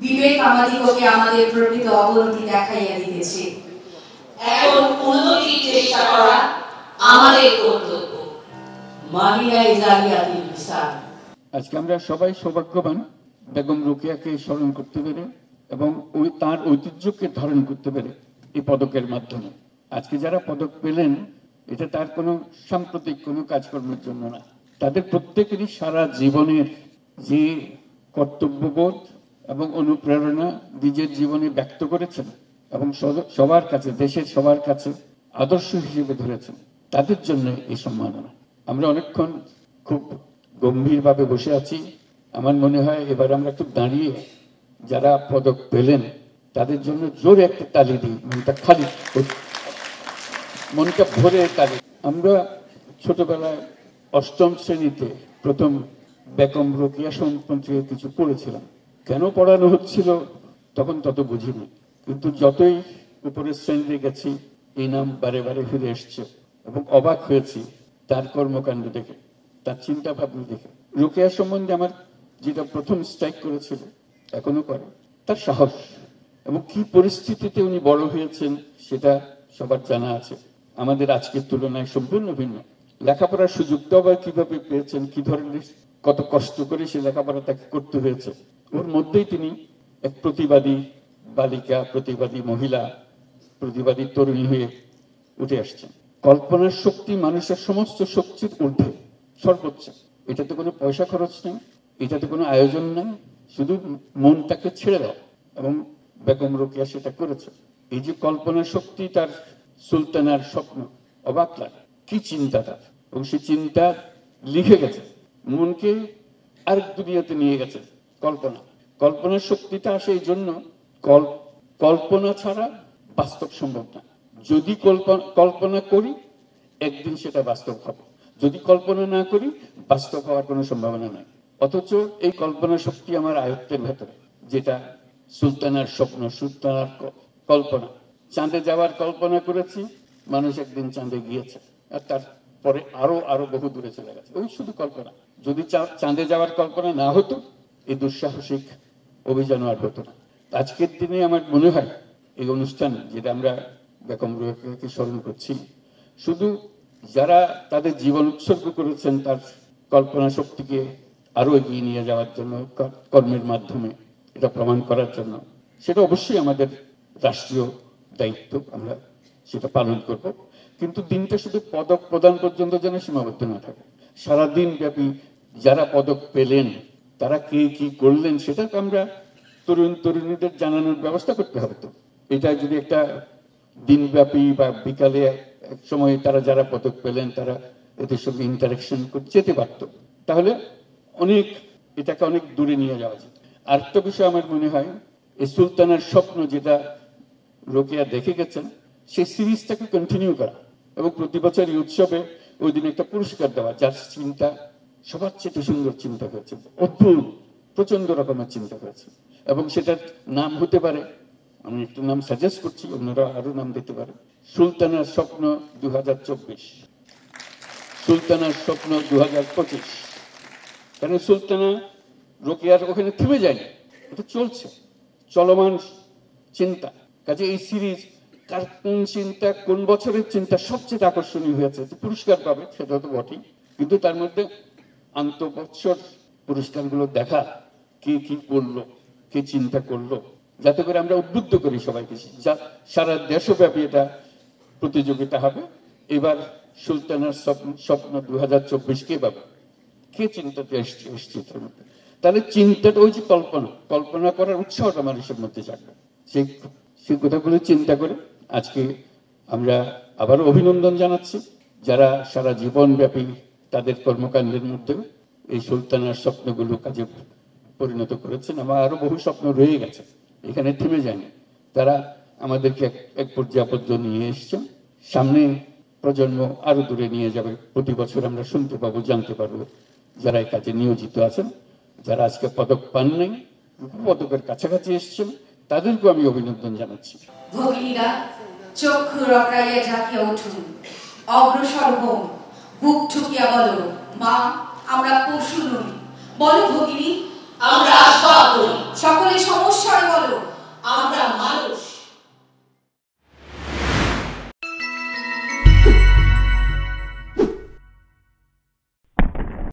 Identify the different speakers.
Speaker 1: বিবেক আমাদিগকে আমাদের প্রকৃত অবনতি দেখাইয়া দিতেছে।
Speaker 2: এখন উন্নতির চেষ্টা করা আমাদের কর্তব্য। মাহিনায় জালিয়াতির বিচার।
Speaker 3: আজকে আমরা সবাই সৌভাগ্যবান বেগম রোকেয়াকে স্মরণ করতে পেরে এবং তার ঐতিহ্যকে ধারণ করতে পেরে এই পদকের মাধ্যমে। আজকে যারা পদক পেলেন এটা তার কোনো সাম্প্রতিক কোনো কাজকর্মের জন্য না, তাদের প্রত্যেকেরই সারা জীবনের যে কর্তব্যবোধ এবং অনুপ্রেরণা নিজের জীবনে ব্যক্ত করেছেন এবং সবার কাছে, দেশের সবার কাছে আদর্শ হিসেবে ধরেছেন, তাদের জন্য এই সম্মাননা। আমরা অনেকক্ষণ খুব গম্ভীরভাবে বসে আছি। আমার মনে হয় এবার আমরা একটু দাঁড়িয়ে যারা পদক পেলেন তাদের জন্য জোরে একটা তালি দিই, মনটা ভরে তালি। আমরা ছোটবেলায় অষ্টম শ্রেণীতে প্রথম বেগম রোকেয়া সম্পর্কে কিছু পড়েছিলাম। কেন পড়ানো হচ্ছিল তখন তত বুঝিনি, কিন্তু যতই উপরের শ্রেণীতে গেছি এই নাম বারে বারে ফিরে এসছে এবং অবাক হয়েছি তার কর্মকাণ্ড দেখে, তার চিন্তা ভাবনা দেখে। রোকেয়া সম্বন্ধে আমার যেটা প্রথম স্ট্রাইক করেছিল, এখনো করে, তার সাহস এবং কি পরিস্থিতিতে উনি বড় হয়েছেন সেটা সবার জানা আছে। আমাদের আজকের তুলনায় সম্পূর্ণ ভিন্ন। লেখাপড়ার সুযোগটাও আবার কিভাবে পেয়েছেন, কি ধরনের কত কষ্ট করে সে লেখাপড়া তাকে করতে হয়েছে। ওর মধ্যেই তিনি এক প্রতিবাদী বালিকা, প্রতিবাদী মহিলা, প্রতিবাদী তরুণী হয়ে উঠে আসছেন। কল্পনার শক্তি মানুষের সমস্ত শক্তির ঊর্ধ্বে, সর্বোচ্চ। এটাতে কোনো পয়সা খরচ নেই, এটাতে কোনো আয়োজন নেই, শুধু মনটাকে ছেড়ে দাও, এবং বেগম রোকেয়া সেটা করেছে। এই যে কল্পনার শক্তি, তার সুলতানার স্বপ্ন, অবাক লাগে কি চিন্তা তার, এবং সে চিন্তা লিখে গেছে, মনকে আরেক দুনিয়াতে নিয়ে গেছে। কল্পনার শক্তিটা আসে এই জন্য, কল্পনা ছাড়া বাস্তব সম্ভব না। যদি কল্পনা করি একদিন সেটা বাস্তব হবে, যদি কল্পনা না করি বাস্তব হওয়ার কোনো সম্ভাবনা নাই। অথচ এই কল্পনা শক্তি আমার আয়ত্তের ভেতরে, যেটা সুলতানার স্বপ্ন, সুলতানার কল্পনা। চাঁদে যাওয়ার কল্পনা করেছি, মানুষ একদিন চাঁদে গিয়েছে, আর তারপরে আরো বহু দূরে চলে গেছে। ওই শুধু কল্পনা। যদি চাঁদে যাওয়ার কল্পনা না হতো এই দুঃসাহসিক অভিযান আর হতো না। আজকের দিনে আমার মনে হয় এই অনুষ্ঠান, যেটা আমরা বেগম রোকেয়াকে স্মরণ করছি, শুধু যারা তাদের জীবন উৎসর্গ করেছেন তার কল্পনা শক্তিকে আরো এগিয়ে নিয়ে যাওয়ার জন্য, কর্মের মাধ্যমে এটা প্রমাণ করার জন্য, সেটা অবশ্যই আমাদের রাষ্ট্রীয় দায়িত্ব, আমরা সেটা পালন করব। কিন্তু দিনটা শুধু পদক প্রদান পর্যন্ত যেন সীমাবদ্ধ না থাকে। সারাদিন ব্যাপী যারা পদক পেলেন তারা কে কি করলেন সেটাকে আমরা তরুণীদের জানানোর ব্যবস্থা করতে হবে। তো এটা যদি একটা দিনব্যাপী বা বিকালে এক সময় তারা যারা পদক পেলেন তারা এদের সঙ্গে ইন্টারাকশন করতে যেতে পারত, তাহলে এটাকে অনেক দূরে নিয়ে যাওয়া যায়। আরেকটা বিষয় আমার মনে হয়, এই সুলতানের স্বপ্ন যেটা রোকেয়া দেখে গেছেন, সেই সিরিজটাকে কন্টিনিউ করা এবং প্রতি বছর এই উৎসবে ওই দিন একটা পুরস্কার দেওয়া, যার চিন্তা সবার চেয়ে সুন্দর চিন্তা হয়েছে, অদ্ভুত প্রচন্ড রকমের চিন্তা হয়েছে। এবং সেটার নাম হতে পারে, আমি একটু নাম সাজেস্ট করছি, অন্যরা আরো নাম দিতে পারে, সুলতানার স্বপ্ন 2024, সুলতানার স্বপ্ন 2025। কারণ সুলতানা রোকেয়ার ওখানে থেমে যায়নি, এটা চলছে, চলমান চিন্তা। কাজে এই সিরিজ কার কোন চিন্তা, কোন বছরের চিন্তা সবচেয়ে আকর্ষণীয় হয়েছে, পুরস্কার পাবে সেটা তো বটেই, কিন্তু তার মধ্যে আন্তঃবৎসর পুরস্কারগুলো দেখা, কে কি করলো, কে চিন্তা করলো, যাতে করে আমরা উদ্বুদ্ধ করি সবাইকে। সারা দেশব্যাপী এটা প্রতিযোগিতা হবে। এবার সুলতানার স্বপ্ন 2024 কে পাবে, কে চিন্তাতে এসছে তার মধ্যে। তাহলে চিন্তাটা ওই যে কল্পনা করার উৎসাহটা মানুষের মধ্যে জাগবে। সেই কথাগুলো চিন্তা করে আজকে আমরা আবারও অভিনন্দন জানাচ্ছি যারা সারা জীবন ব্যাপী তাদের কর্মকাণ্ডের মধ্যে এই সুলতানার স্বপ্নগুলো কাজে পরিণত করেছেন। আমার আরো বহু স্বপ্ন রয়ে গেছে, এখানে থেমে যায়নি। তারা আমাদেরকে এক পর্যায় পর্যন্ত নিয়ে এসছেন, সামনে প্রজন্ম আরো দূরে নিয়ে যাবে। প্রতি বছর আমরা শুনতে পাবো, জানতে পারবো যারা এই কাজে নিয়োজিত আছেন, যারা আজকে পদক পান নাই, পদকের কাছাকাছি এসছেন, তাদেরকেও আমি অভিনন্দন জানাচ্ছি।
Speaker 1: ভগিনীরা চক্ষু রকড়াইয়া ঝাঁকিয়া উঠুন, অগ্রসর হোম, বুক ঠুকিয়া বলো, মা আমরা পশু নই। বলো ভগিনী,
Speaker 2: আমরা আশা করি।
Speaker 1: সকলে সমস্যার
Speaker 2: আমরা